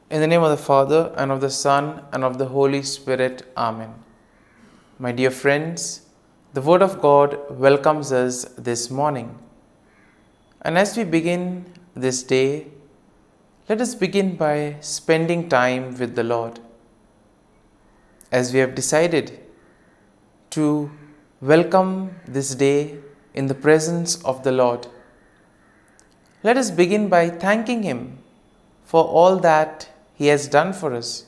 In the name of the Father, and of the Son, and of the Holy Spirit. Amen. My dear friends, the Word of God welcomes us this morning. And as we begin this day, let us begin by spending time with the Lord. As we have decided to welcome this day in the presence of the Lord, let us begin by thanking Him for all that He has done for us,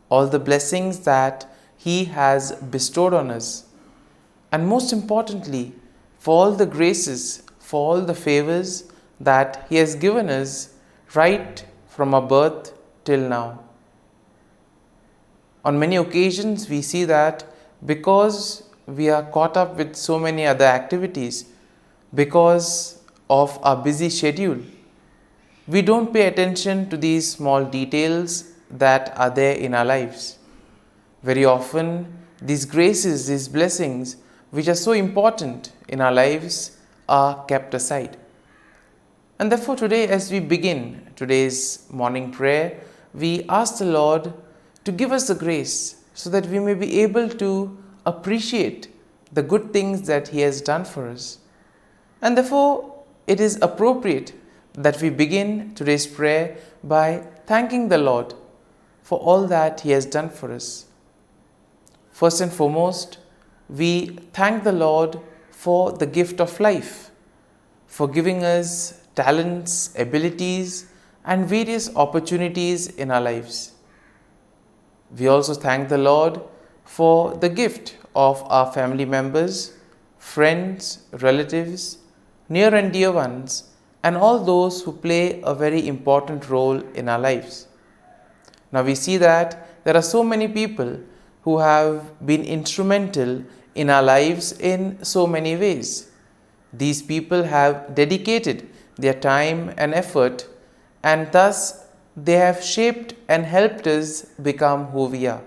all the blessings that He has bestowed on us, and most importantly, for all the graces, for all the favors that He has given us right from our birth till now. On many occasions, we see that because we are caught up with so many other activities, because of our busy schedule, we don't pay attention to these small details that are there in our lives. Very often, these graces, these blessings, which are so important in our lives, are kept aside. And therefore, today, as we begin today's morning prayer, we ask the Lord to give us the grace so that we may be able to appreciate the good things that He has done for us. And therefore, it is appropriate that we begin today's prayer by thanking the Lord for all that He has done for us. First and foremost, we thank the Lord for the gift of life, for giving us talents, abilities, and various opportunities in our lives. We also thank the Lord for the gift of our family members, friends, relatives, near and dear ones, and all those who play a very important role in our lives. Now we see that there are so many people who have been instrumental in our lives in so many ways. These people have dedicated their time and effort, and thus they have shaped and helped us become who we are.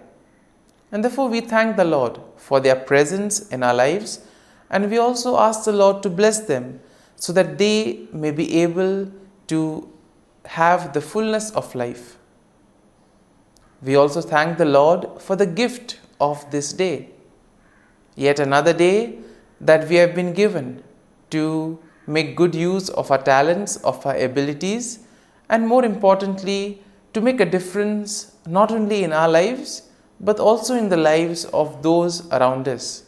And therefore we thank the Lord for their presence in our lives, and we also ask the Lord to bless them so that they may be able to have the fullness of life. We also thank the Lord for the gift of this day, yet another day that we have been given to make good use of our talents, of our abilities, and more importantly, to make a difference not only in our lives, but also in the lives of those around us.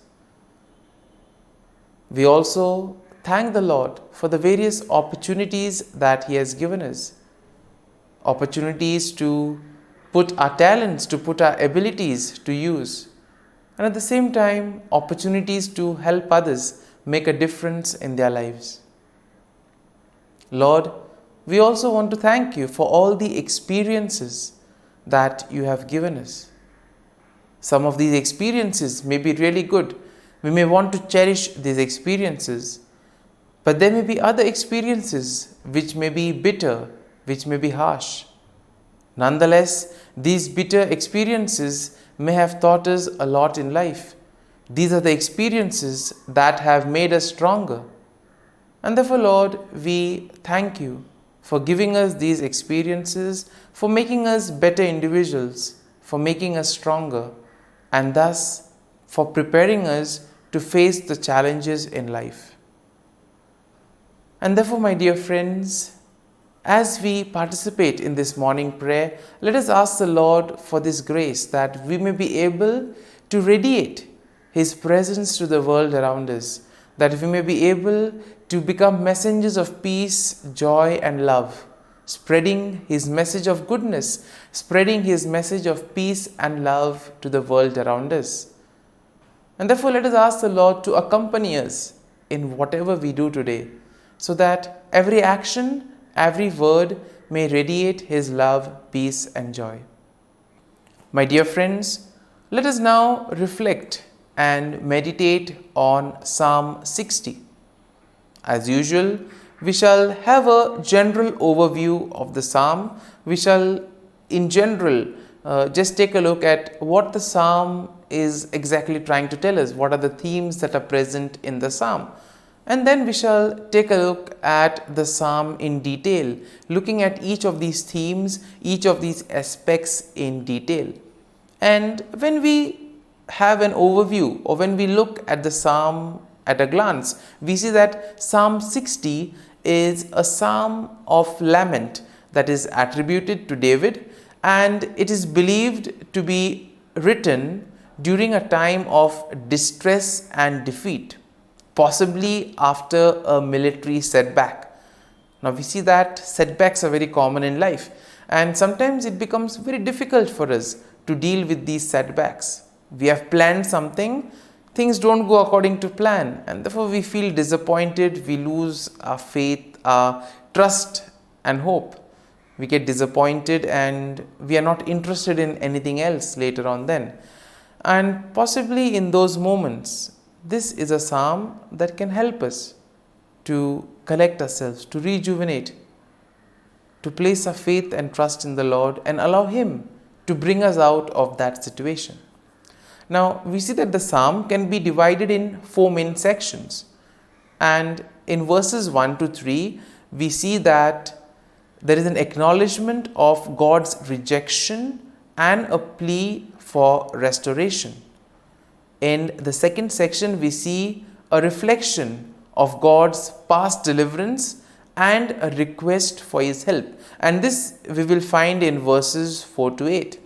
We also thank the Lord for the various opportunities that He has given us. Opportunities to put our talents, to put our abilities to use. And at the same time, opportunities to help others make a difference in their lives. Lord, we also want to thank You for all the experiences that You have given us. Some of these experiences may be really good. We may want to cherish these experiences. But there may be other experiences which may be bitter, which may be harsh. Nonetheless, these bitter experiences may have taught us a lot in life. These are the experiences that have made us stronger. And therefore, Lord, we thank You for giving us these experiences, for making us better individuals, for making us stronger, and thus for preparing us to face the challenges in life. And therefore, my dear friends, as we participate in this morning prayer, let us ask the Lord for this grace that we may be able to radiate His presence to the world around us, that we may be able to become messengers of peace, joy, and love, spreading His message of goodness, spreading His message of peace and love to the world around us. And therefore, let us ask the Lord to accompany us in whatever we do today, so that every action, every word may radiate His love, peace, and joy. My dear friends, let us now reflect and meditate on Psalm 60. As usual, we shall have a general overview of the psalm. We shall, in general, just take a look at what the psalm is exactly trying to tell us. What are the themes that are present in the psalm? And then we shall take a look at the psalm in detail, looking at each of these themes, each of these aspects in detail. And when we have an overview, or when we look at the psalm at a glance, we see that Psalm 60 is a psalm of lament that is attributed to David, and it is believed to be written during a time of distress and defeat, possibly after a military setback. Now we see that setbacks are very common in life, and sometimes it becomes very difficult for us to deal with these setbacks. We have planned something, things don't go according to plan, and therefore we feel disappointed, we lose our faith, our trust and hope. We get disappointed and we are not interested in anything else later on then. And possibly in those moments, this is a psalm that can help us to collect ourselves, to rejuvenate, to place our faith and trust in the Lord and allow Him to bring us out of that situation. Now, we see that the psalm can be divided in 4 main sections. And in verses 1 to 3, we see that there is an acknowledgement of God's rejection and a plea for restoration. In the second section, we see a reflection of God's past deliverance and a request for His help. And this we will find in verses 4 to 8.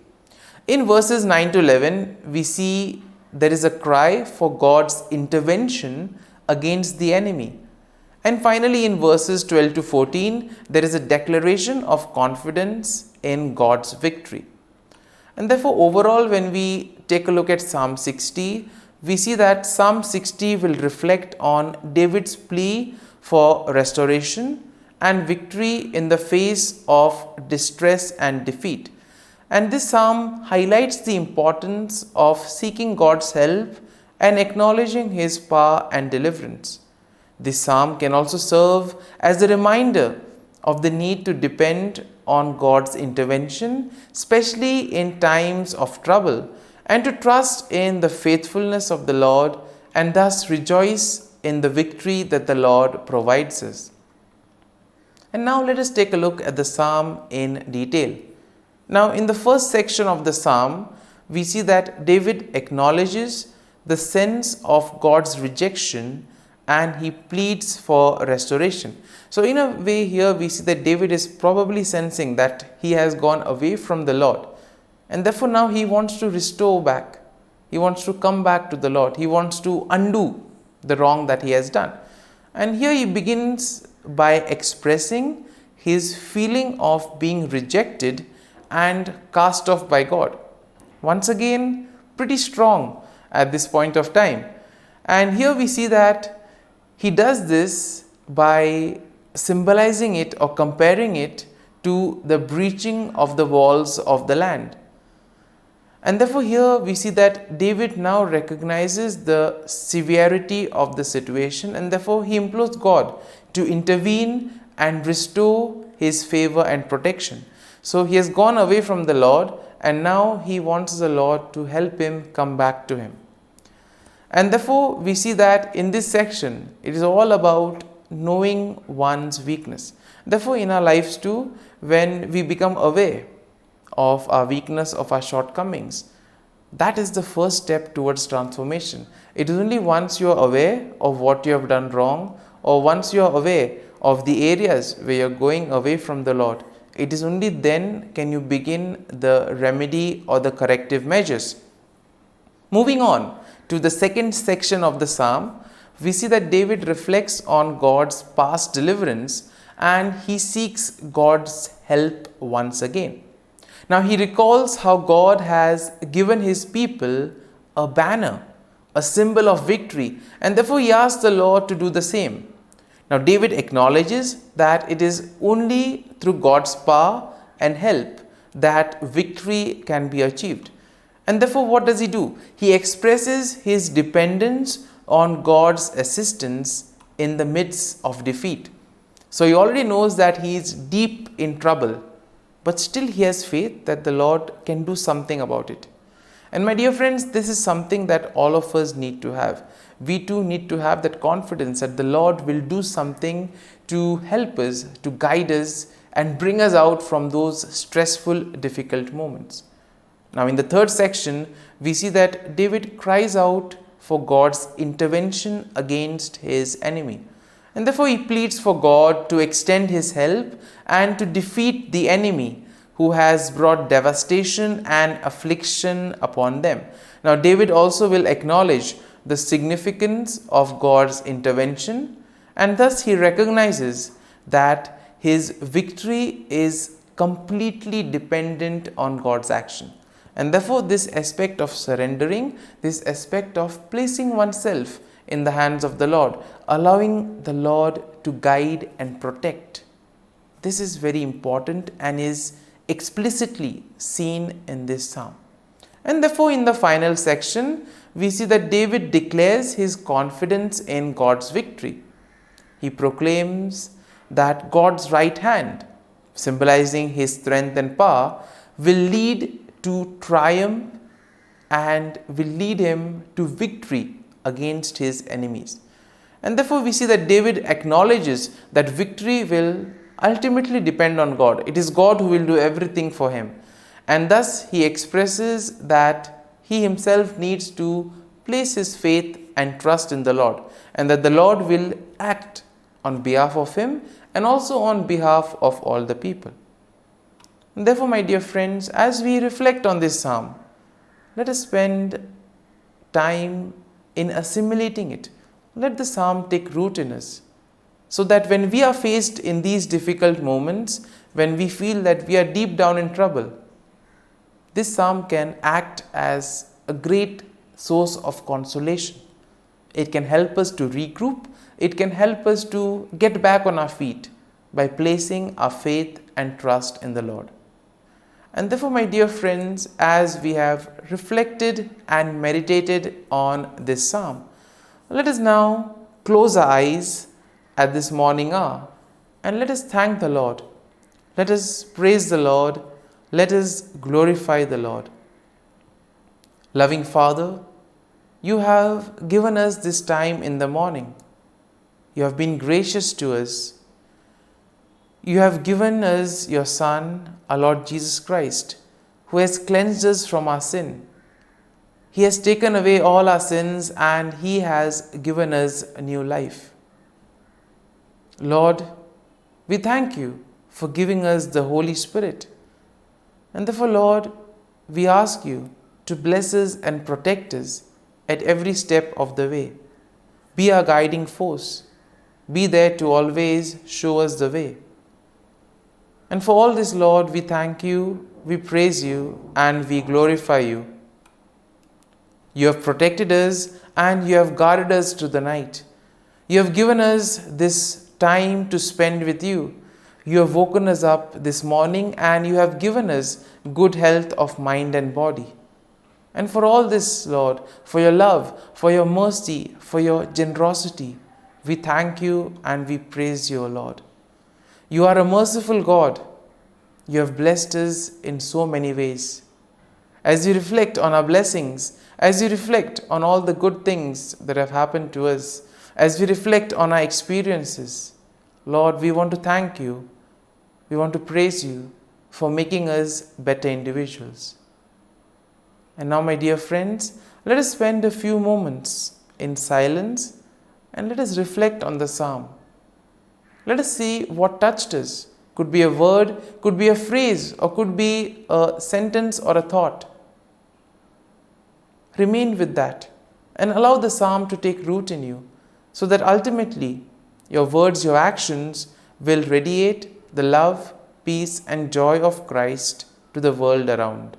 In verses 9 to 11, we see there is a cry for God's intervention against the enemy. And finally, in verses 12 to 14, there is a declaration of confidence in God's victory. And therefore, overall, when we take a look at Psalm 60, we see that Psalm 60 will reflect on David's plea for restoration and victory in the face of distress and defeat. And this psalm highlights the importance of seeking God's help and acknowledging His power and deliverance. This psalm can also serve as a reminder of the need to depend on God's intervention, especially in times of trouble, and to trust in the faithfulness of the Lord and thus rejoice in the victory that the Lord provides us. And now let us take a look at the psalm in detail. Now, in the first section of the psalm, we see that David acknowledges the sense of God's rejection and he pleads for restoration. So in a way here we see that David is probably sensing that he has gone away from the Lord, and therefore now he wants to restore back. He wants to come back to the Lord. He wants to undo the wrong that he has done. And here he begins by expressing his feeling of being rejected and cast off by God. Once again, pretty strong at this point of time. And here we see that he does this by symbolizing it or comparing it to the breaching of the walls of the land. And therefore here we see that David now recognizes the severity of the situation, and therefore he implores God to intervene and restore his favor and protection. So he has gone away from the Lord, and now he wants the Lord to help him come back to him. And therefore we see that in this section it is all about knowing one's weakness. Therefore in our lives too, when we become aware of our weakness, of our shortcomings, that is the first step towards transformation. It is only once you are aware of what you have done wrong, or once you are aware of the areas where you are going away from the Lord, it is only then can you begin the remedy or the corrective measures. Moving on to the second section of the psalm, we see that David reflects on God's past deliverance and he seeks God's help once again. Now he recalls how God has given his people a banner, a symbol of victory, and therefore he asks the Lord to do the same. Now David acknowledges that it is only through God's power and help that victory can be achieved. And therefore what does he do? He expresses his dependence on God's assistance in the midst of defeat. So he already knows that he is deep in trouble, but still he has faith that the Lord can do something about it. And my dear friends, this is something that all of us need to have. We too need to have that confidence that the Lord will do something to help us, to guide us, and bring us out from those stressful, difficult moments. Now, in the third section, we see that David cries out for God's intervention against his enemy. And therefore, he pleads for God to extend his help and to defeat the enemy who has brought devastation and affliction upon them. Now, David also will acknowledge the significance of God's intervention, and thus he recognizes that his victory is completely dependent on God's action. And therefore, this aspect of surrendering, this aspect of placing oneself in the hands of the Lord, allowing the Lord to guide and protect, this is very important and is explicitly seen in this psalm. And therefore, in the final section, we see that David declares his confidence in God's victory. He proclaims that God's right hand, symbolizing his strength and power, will lead to triumph and will lead him to victory against his enemies. And therefore, we see that David acknowledges that victory will ultimately depend on God. It is God who will do everything for him. And thus, he expresses that he himself needs to place his faith and trust in the Lord, and that the Lord will act on behalf of him and also on behalf of all the people. And therefore, my dear friends, as we reflect on this psalm, let us spend time in assimilating it. Let the psalm take root in us, so that when we are faced in these difficult moments, when we feel that we are deep down in trouble, this psalm can act as a great source of consolation. It can help us to regroup. It can help us to get back on our feet by placing our faith and trust in the Lord. And therefore, my dear friends, as we have reflected and meditated on this psalm, let us now close our eyes at this morning hour and let us thank the Lord. Let us praise the Lord. Let us glorify the Lord. Loving Father, you have given us this time in the morning. You have been gracious to us. You have given us your Son, our Lord Jesus Christ, who has cleansed us from our sin. He has taken away all our sins and He has given us a new life. Lord, we thank you for giving us the Holy Spirit. And therefore, Lord, we ask you to bless us and protect us at every step of the way. Be our guiding force. Be there to always show us the way. And for all this, Lord, we thank you, we praise you, and we glorify you. You have protected us and you have guarded us through the night. You have given us this time to spend with you. You have woken us up this morning and you have given us good health of mind and body. And for all this, Lord, for your love, for your mercy, for your generosity, we thank you and we praise you, Lord. You are a merciful God. You have blessed us in so many ways. As we reflect on our blessings, as we reflect on all the good things that have happened to us, as we reflect on our experiences, Lord, we want to thank you. We want to praise you for making us better individuals. And now, my dear friends, let us spend a few moments in silence and let us reflect on the psalm. Let us see what touched us. Could be a word, could be a phrase, or could be a sentence or a thought. Remain with that and allow the psalm to take root in you, so that ultimately your words, your actions will radiate the love, peace, and joy of Christ to the world around.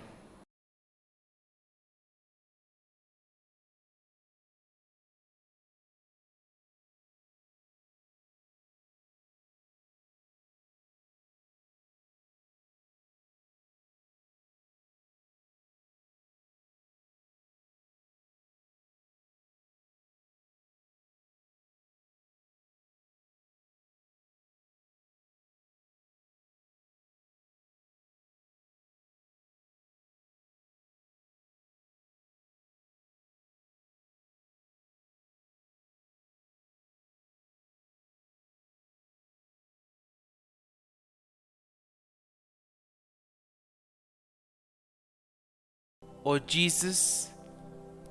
O Jesus,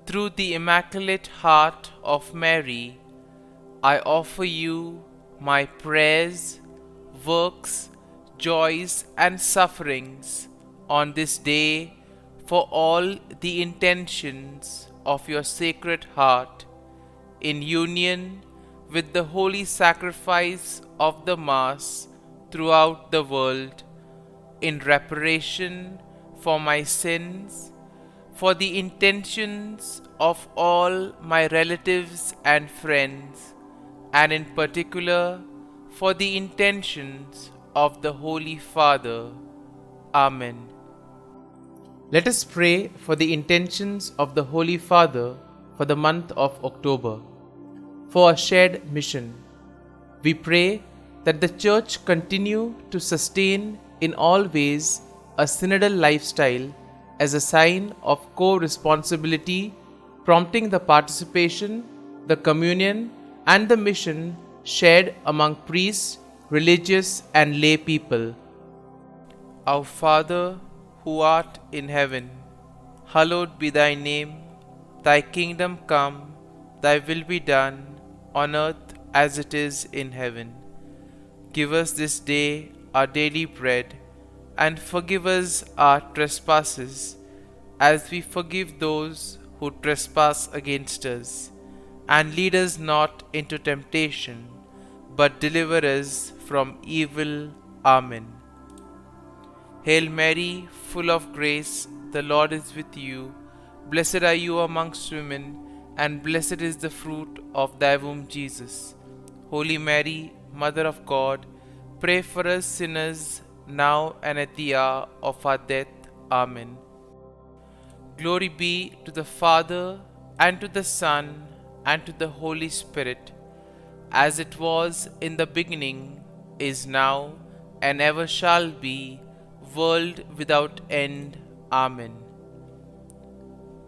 through the Immaculate Heart of Mary, I offer you my prayers, works, joys, and sufferings on this day for all the intentions of your Sacred Heart, in union with the holy sacrifice of the Mass throughout the world, in reparation for my sins, for the intentions of all my relatives and friends, and in particular for the intentions of the Holy Father. Amen. Let us pray for the intentions of the Holy Father for the month of October. For a shared mission, we pray that the Church continue to sustain in all ways a synodal lifestyle as a sign of co-responsibility, prompting the participation, the communion, and the mission shared among priests, religious, and lay people. Our Father, who art in heaven, hallowed be thy name. Thy kingdom come, thy will be done, on earth as it is in heaven. Give us this day our daily bread, and forgive us our trespasses, as we forgive those who trespass against us. And lead us not into temptation, but deliver us from evil. Amen. Hail Mary, full of grace, the Lord is with you. Blessed are you amongst women, and blessed is the fruit of thy womb, Jesus. Holy Mary, Mother of God, pray for us sinners, now and at the hour of our death. Amen. Glory be to the Father, and to the Son, and to the Holy Spirit, as it was in the beginning, is now, and ever shall be, world without end. Amen.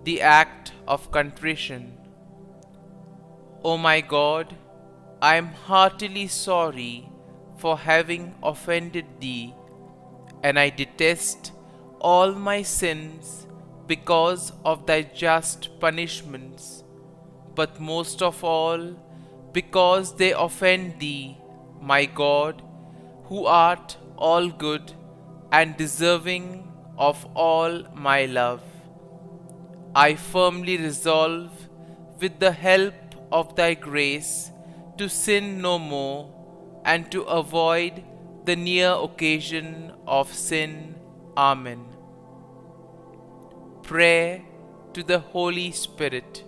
The Act of Contrition. O my God, I am heartily sorry for having offended Thee, and I detest all my sins because of Thy just punishments, but most of all because they offend Thee, my God, who art all good and deserving of all my love. I firmly resolve, with the help of Thy grace, to sin no more, and to avoid the near occasion of sin. Amen. Prayer to the Holy Spirit.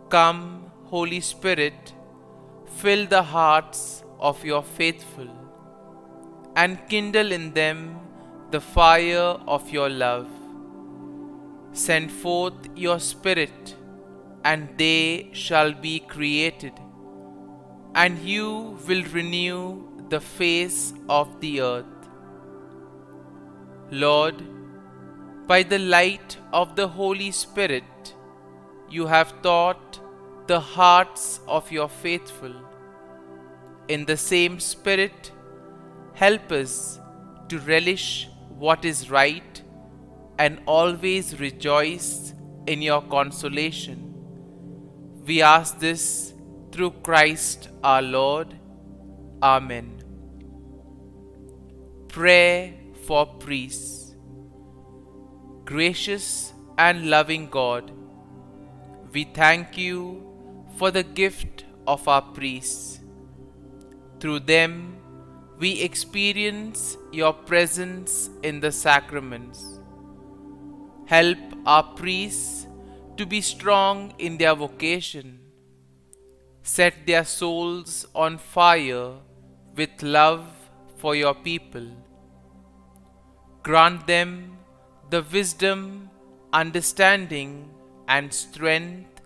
Come, Holy Spirit, fill the hearts of your faithful, and kindle in them the fire of your love. Send forth your Spirit, and they shall be created, and you will renew the face of the earth. Lord, by the light of the Holy Spirit, you have taught the hearts of your faithful. In the same Spirit, help us to relish what is right and always rejoice in your consolation. We ask this through Christ our Lord. Amen. Prayer for priests. Gracious and loving God, we thank you for the gift of our priests. Through them, we experience your presence in the sacraments. Help our priests to be strong in their vocation. Set their souls on fire with love for your people. Grant them the wisdom, understanding, and strength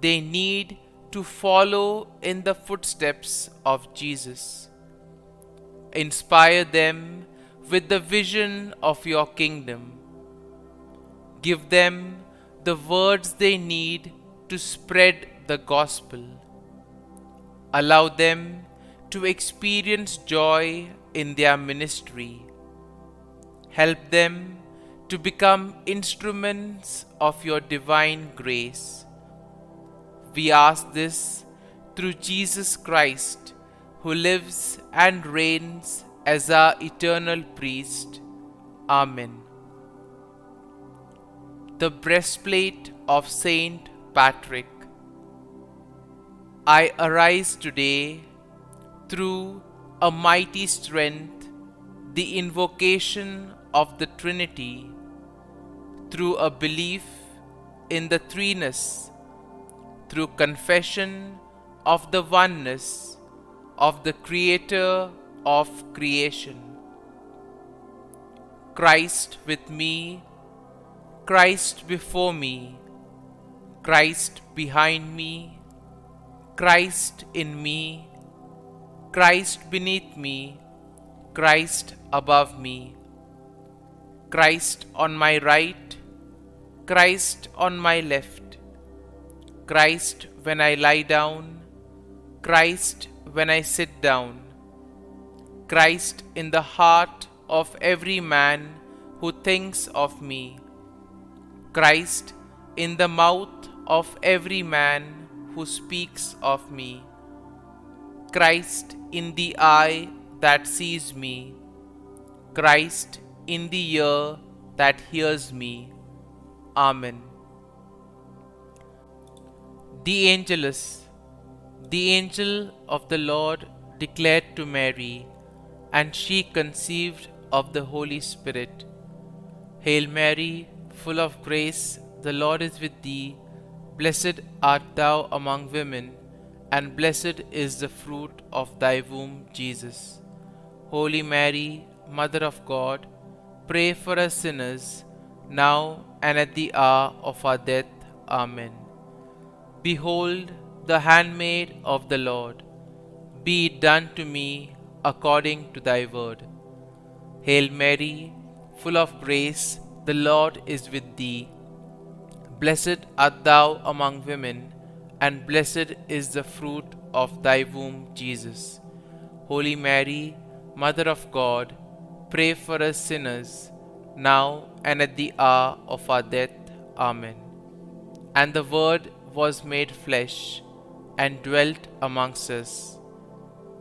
they need to follow in the footsteps of Jesus. Inspire them with the vision of your kingdom. Give them the words they need to spread the gospel. Allow them to experience joy in their ministry. Help them to become instruments of your divine grace. We ask this through Jesus Christ, who lives and reigns as our eternal priest. Amen. The breastplate of Saint Patrick. I arise today through a mighty strength, the invocation of the Trinity, through a belief in the threeness, through confession of the oneness of the Creator of creation. Christ with me, Christ before me, Christ behind me, Christ in me, Christ beneath me, Christ above me, Christ on my right, Christ on my left, Christ when I lie down, Christ when I sit down, Christ in the heart of every man who thinks of me, Christ in the mouth of every man who speaks of me, Christ in the eye that sees me, Christ in the ear that hears me. Amen. The Angelus. The angel of the Lord declared to Mary, and she conceived of the Holy Spirit. Hail Mary, full of grace, the Lord is with thee. Blessed art thou among women, and blessed is the fruit of thy womb, Jesus. Holy Mary, Mother of God, pray for us sinners, now and at the hour of our death. Amen. Behold, the handmaid of the Lord, be it done to me according to thy word. Hail Mary, full of grace, the Lord is with thee. Blessed art thou among women, and blessed is the fruit of thy womb, Jesus. Holy Mary, Mother of God, pray for us sinners, now and at the hour of our death. Amen. And the Word was made flesh, and dwelt amongst us.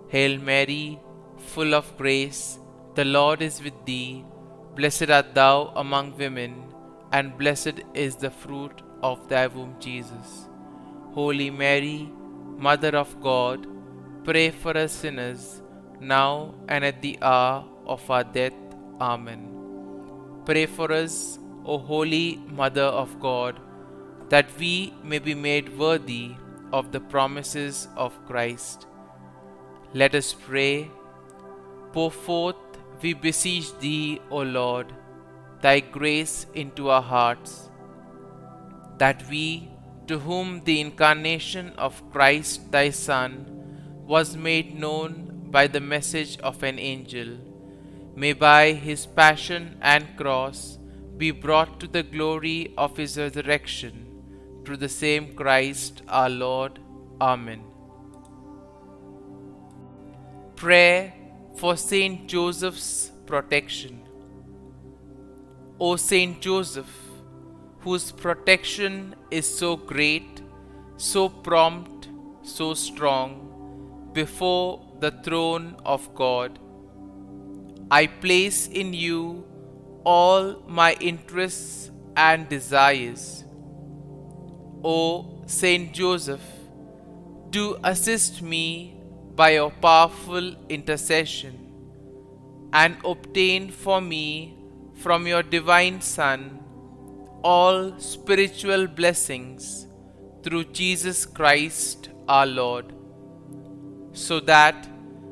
Hail Mary, full of grace, the Lord is with thee. Blessed art thou among women, and blessed is the fruit of thy womb, Jesus. Holy Mary, Mother of God, pray for us sinners, now and at the hour of our death. Amen. Pray for us, O Holy Mother of God, that we may be made worthy of the promises of Christ. Let us pray. Pour forth, we beseech thee, O Lord, thy grace into our hearts, that we, to whom the incarnation of Christ thy Son was made known by the message of an angel, may by his passion and cross be brought to the glory of his resurrection, through the same Christ our Lord. Amen. Prayer for Saint Joseph's protection. O Saint Joseph, whose protection is so great, so prompt, so strong, before the throne of God, I place in you all my interests and desires. O Saint Joseph, do assist me by your powerful intercession, and obtain for me from your divine Son all spiritual blessings through Jesus Christ our Lord, so that,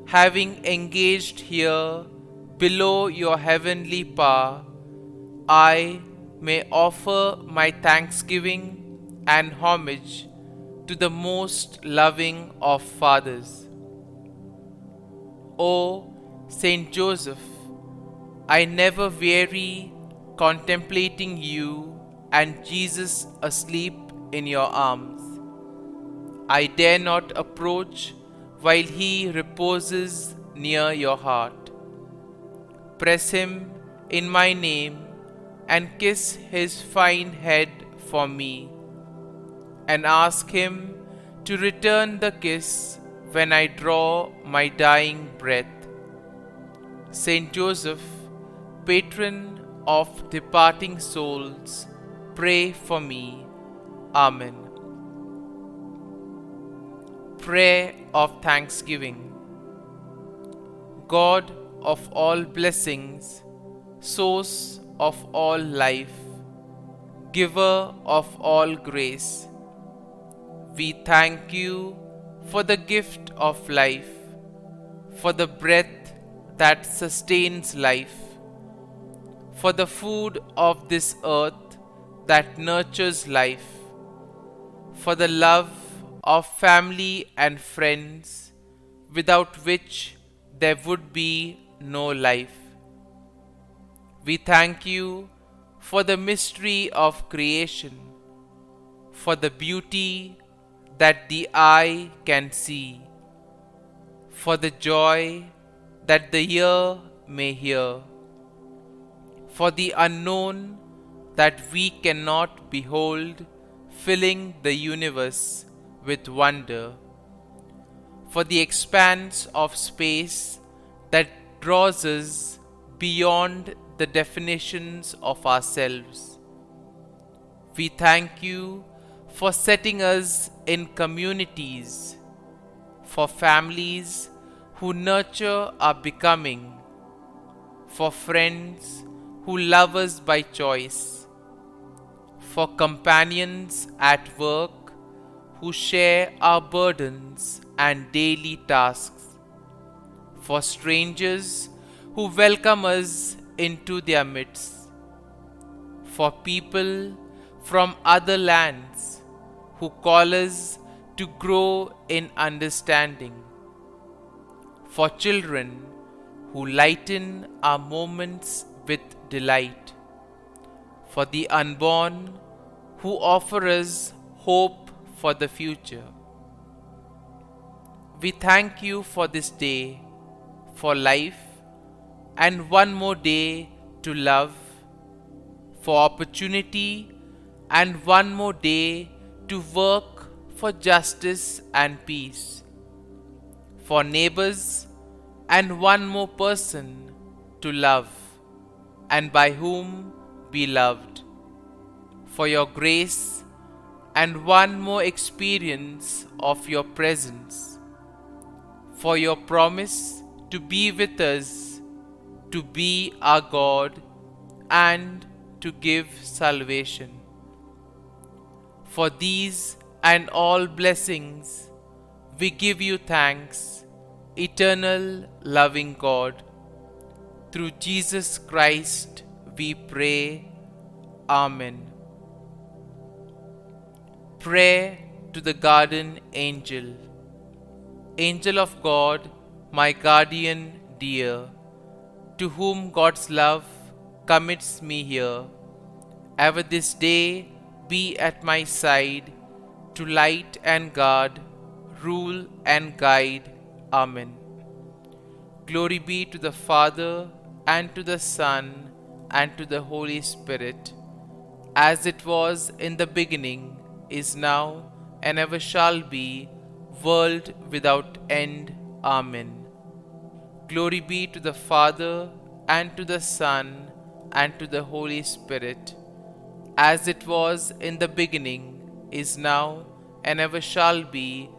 having engaged here below your heavenly power, I may offer my thanksgiving and homage to the most loving of fathers. O Saint Joseph, I never weary contemplating you and Jesus asleep in your arms. I dare not approach while he reposes near your heart. Press him in my name and kiss his fine head for me, and ask him to return the kiss when I draw my dying breath. Saint Joseph, patron of departing souls, pray for me. Amen. Prayer of Thanksgiving. God of all blessings, source of all life, giver of all grace, we thank you for the gift of life, for the breath that sustains life, for the food of this earth that nurtures life, for the love of family and friends, without which there would be no life. We thank you for the mystery of creation, for the beauty that the eye can see, for the joy that the ear may hear, for the unknown that we cannot behold, filling the universe with wonder, for the expanse of space that draws us beyond the definitions of ourselves. We thank you for setting us in communities, for families who nurture our becoming, for friends who love us by choice, for companions at work who share our burdens and daily tasks, for strangers who welcome us into their midst, for people from other lands who call us to grow in understanding, for children who lighten our moments with delight, for the unborn who offer us hope for the future. We thank you for this day, for life, and one more day to love, for opportunity, and one more day to work for justice and peace, for neighbors, and one more person to love, and by whom be loved, for your grace, and one more experience of your presence, for your promise to be with us, to be our God, and to give salvation. For these and all blessings, we give you thanks, eternal loving God. Through Jesus Christ we pray. Amen. Prayer to the Guardian Angel. Angel of God, my guardian dear, to whom God's love commits me here, ever this day be at my side, to light and guard, rule and guide. Amen. Glory be to the Father, and to the Son, and to the Holy Spirit, as it was in the beginning, is now, and ever shall be, world without end. Amen. Glory be to the Father, and to the Son, and to the Holy Spirit, as it was in the beginning, is now, and ever shall be,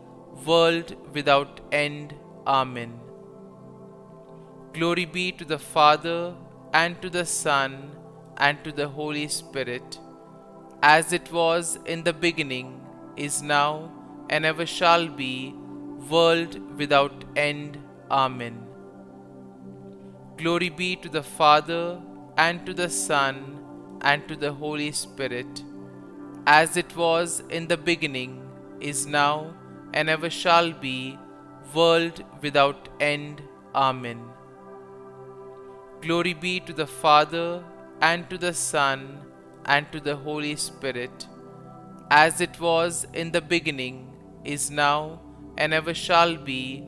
world without end. Amen. Glory be to the Father, and to the Son, and to the Holy Spirit, as it was in the beginning, is now, and ever shall be, world without end. Amen. Glory be to the Father, and to the Son, and to the Holy Spirit, as it was in the beginning, is now, and ever shall be, world without end. Amen. Glory be to the Father, and to the Son, and to the Holy Spirit, as it was in the beginning, is now, and ever shall be,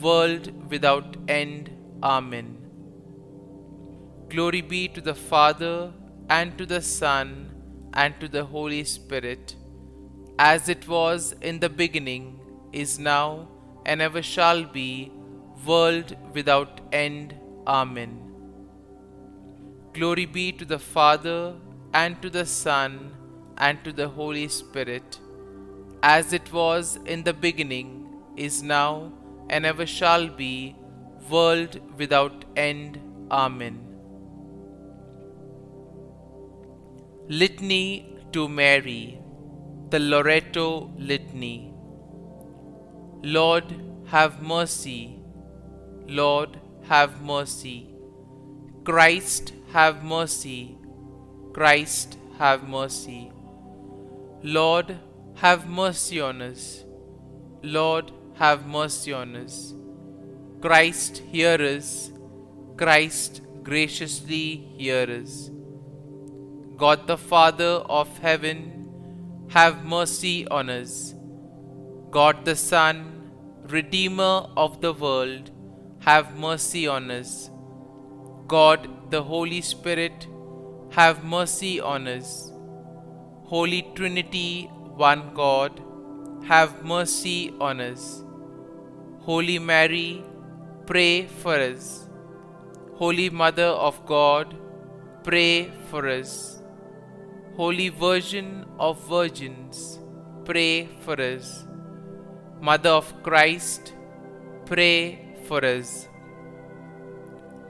world without end. Amen. Glory be to the Father, and to the Son, and to the Holy Spirit, as it was in the beginning, is now, and ever shall be, world without end. Amen. Glory be to the Father, and to the Son, and to the Holy Spirit, as it was in the beginning, is now, and ever shall be, world without end. Amen. Litany to Mary, the Loreto Litany. Lord, have mercy. Lord, have mercy. Christ, have mercy. Christ, have mercy. Lord, have mercy on us. Lord, have mercy on us. Christ, hear us. Christ, graciously hear us. God the Father of heaven, have mercy on us. God the Son, Redeemer of the world, have mercy on us. God the Holy Spirit, have mercy on us. Holy Trinity, one God, have mercy on us. Holy Mary, pray for us. Holy Mother of God, pray for us. Holy Virgin of Virgins, pray for us. Mother of Christ, pray for us.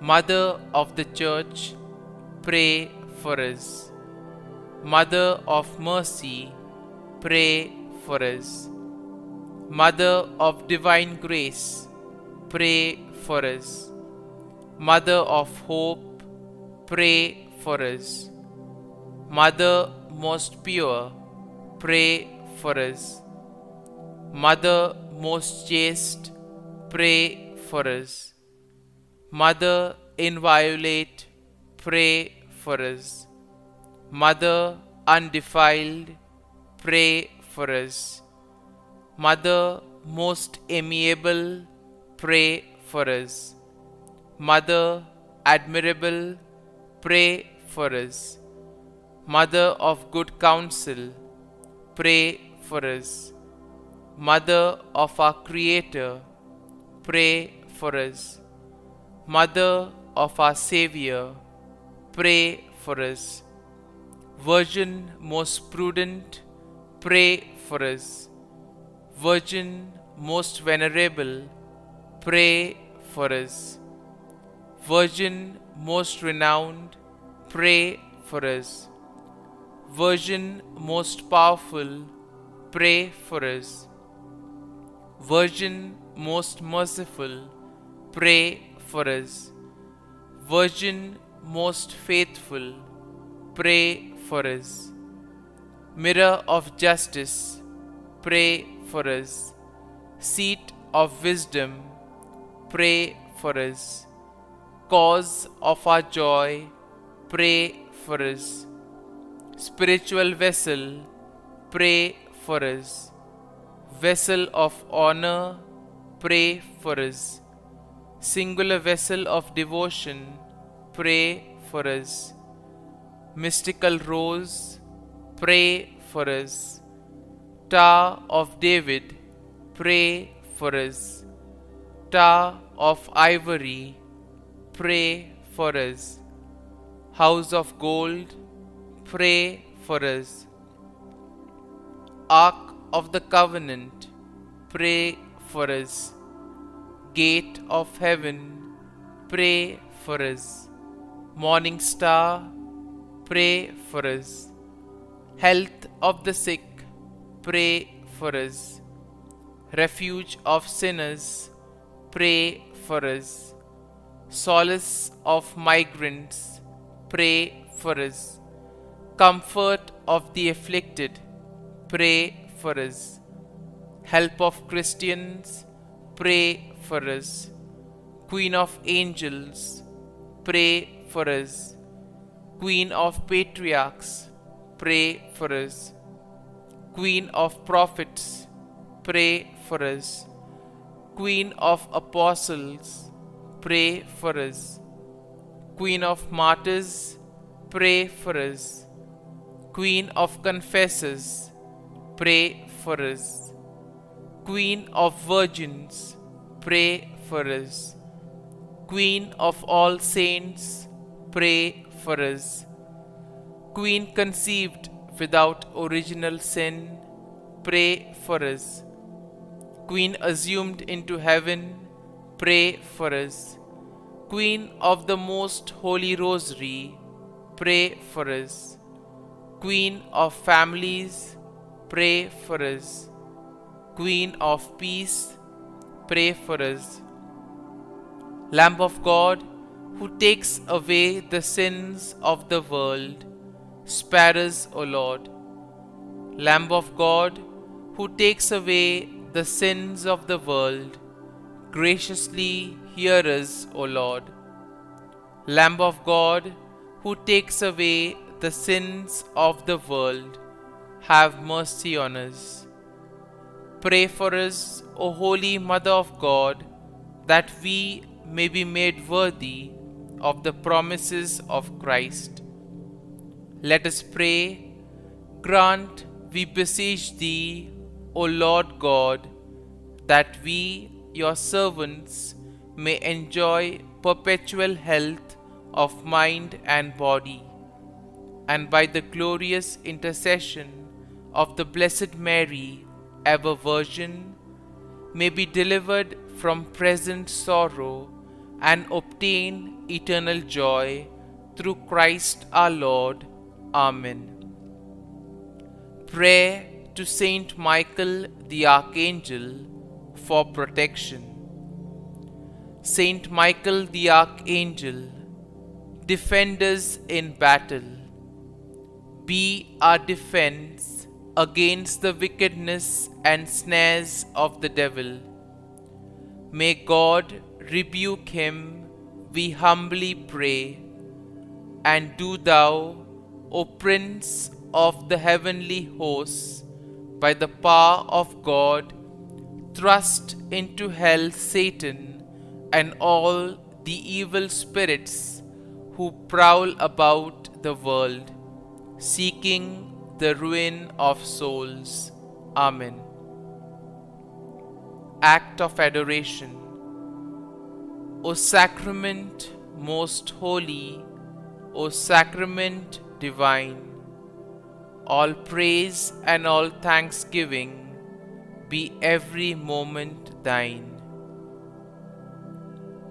Mother of the Church, pray for us. Mother of Mercy, pray for us. Mother of Divine Grace, pray for us. Mother of Hope, pray for us. Mother most pure, pray for us. Mother most chaste, pray for us. Mother inviolate, pray for us. Mother undefiled, pray for us. Mother most amiable, pray for us. Mother admirable, pray for us. Mother of good counsel, pray for us. Mother of our Creator, pray for us. Mother of our Savior, pray for us. Virgin most prudent, pray for us. Virgin most venerable, pray for us. Virgin most renowned, pray for us. Virgin most powerful, pray for us. Virgin most merciful, pray for us. Virgin most faithful, pray for us. Mirror of justice, pray for us. Seat of wisdom, pray for us. Cause of our joy, pray for us. Spiritual vessel, pray for us. Vessel of honor, pray for us. Singular vessel of devotion, pray for us. Mystical rose, pray for us. Tower of David, pray for us. Tower of ivory, pray for us. House of gold, pray for us. Ark of the covenant, pray for us. Gate of heaven, pray for us. Morning star, pray for us. Health of the sick, pray for us. Refuge of sinners, pray for us. Solace of migrants, pray for us. Comfort of the afflicted, pray for us. Help of Christians, pray for us. Queen of angels, pray for us. Queen of patriarchs, pray for us. Queen of prophets, pray for us. Queen of apostles, pray for us. Queen of martyrs, pray for us. Queen of Confessors, pray for us. Queen of Virgins, pray for us. Queen of all saints, pray for us. Queen conceived without original sin, pray for us. Queen assumed into heaven, pray for us. Queen of the Most Holy Rosary, pray for us. Queen of families, pray for us. Queen of peace, pray for us. Lamb of God, who takes away the sins of the world, spare us, O Lord. Lamb of God, who takes away the sins of the world, graciously hear us, O Lord. Lamb of God, who takes away the sins of the world, have mercy on us. Pray for us, O Holy Mother of God, that we may be made worthy of the promises of Christ. Let us pray. Grant, we beseech Thee, O Lord God, that we, Your servants, may enjoy perpetual health of mind and body, and by the glorious intercession of the Blessed Mary, ever Virgin, may be delivered from present sorrow and obtain eternal joy through Christ our Lord. Amen. Prayer to Saint Michael the Archangel for protection. Saint Michael the Archangel, defend us in battle. Be our defense against the wickedness and snares of the devil. May God rebuke him, we humbly pray. And do Thou, O Prince of the heavenly hosts, by the power of God, thrust into hell Satan and all the evil spirits who prowl about the world, seeking the ruin of souls. Amen. Act of Adoration. O Sacrament most holy, O Sacrament divine, all praise and all thanksgiving be every moment Thine.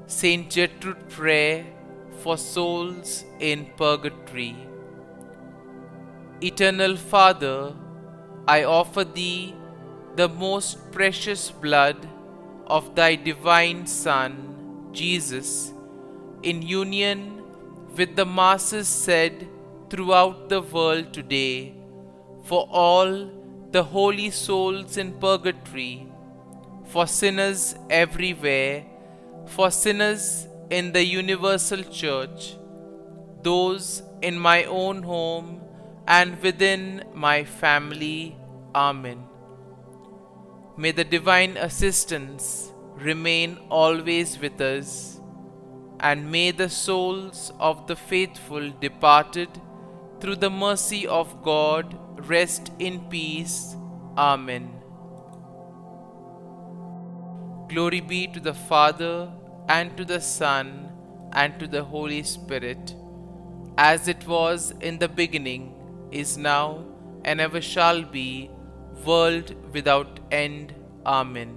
Saint Gertrude Prayer for souls in purgatory. Eternal Father, I offer Thee the most precious blood of Thy divine Son, Jesus, in union with the masses said throughout the world today, for all the holy souls in purgatory, for sinners everywhere, for sinners in the universal church, those in my own home and within my family. Amen. May the divine assistance remain always with us, and may the souls of the faithful departed through the mercy of God rest in peace. Amen. Glory be to the Father, and to the Son, and to the Holy Spirit, as it was in the beginning, is now, and ever shall be, world without end. Amen.